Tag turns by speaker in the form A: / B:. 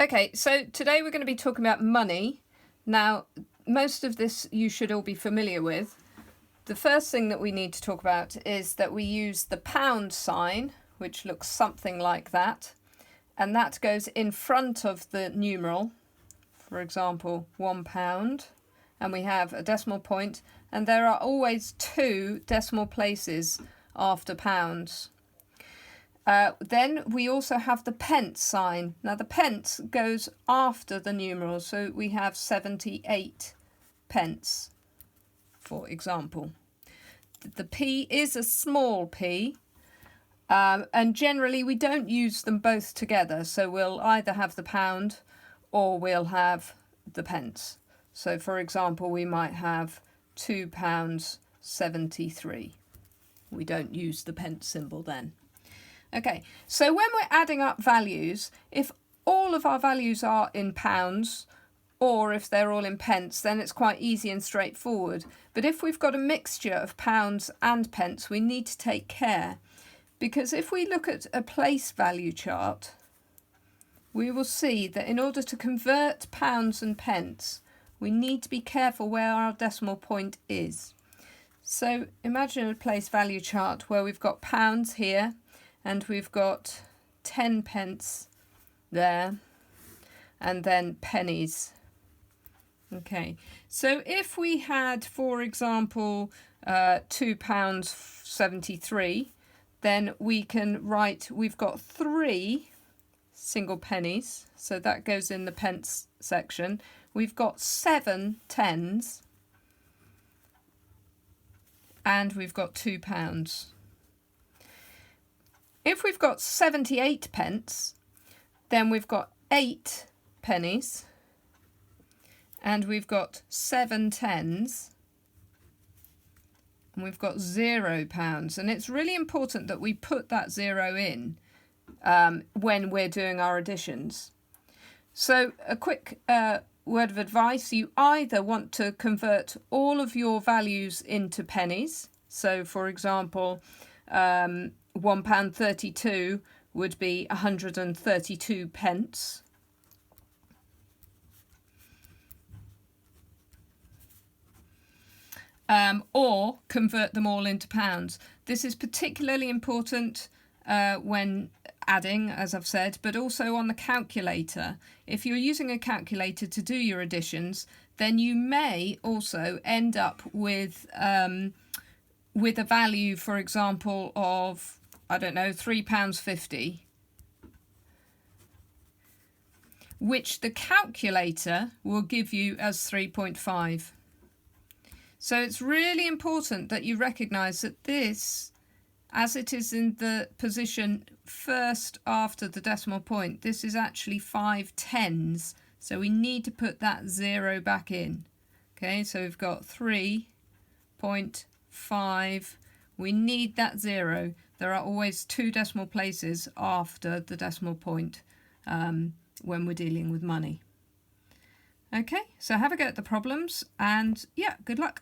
A: Okay, so today we're going to be talking about money. Now, most of this you should all be familiar with. The first thing that we need to talk about is that we use the pound sign, which looks something like that, and that goes in front of the numeral. For example, £1, and we have a decimal point, and there are always 2 decimal places after pounds. Then we also have the pence sign. Now the pence goes after the numeral, so we have 78 pence, for example. The p is a small p, and generally we don't use them both together, so we'll either have the pound or we'll have the pence. So for example, we might have £2.73. We don't use the pence symbol then. Okay, so when we're adding up values, if all of our values are in pounds or if they're all in pence, then it's quite easy and straightforward. But if we've got a mixture of pounds and pence, we need to take care, because if we look at a place value chart, we will see that in order to convert pounds and pence, we need to be careful where our decimal point is. So imagine a place value chart where we've got pounds here, and we've got 10 pence there, and then pennies. Okay, so if we had, for example, £2.73, then we can write, we've got 3 single pennies, so that goes in the pence section. We've got 7 tens, and we've got £2. If we've got 78 pence, then we've got 8 pennies, and we've got 7 tens, and we've got £0. And it's really important that we put that 0 in when we're doing our additions. So a quick word of advice: you either want to convert all of your values into pennies. So for example, £1.32 would be 132 pence. Or convert them all into pounds. This is particularly important when adding, as I've said, but also on the calculator. If you're using a calculator to do your additions, then you may also end up with a value, for example, of, I don't know, £3.50, which the calculator will give you as 3.5. So it's really important that you recognise that this, as it is in the position first after the decimal point, this is actually 5 tens. So we need to put that 0 back in. Okay, so we've got 3.5. We need that 0. There are always 2 decimal places after the decimal point when we're dealing with money. Okay, so have a go at the problems, and yeah, good luck.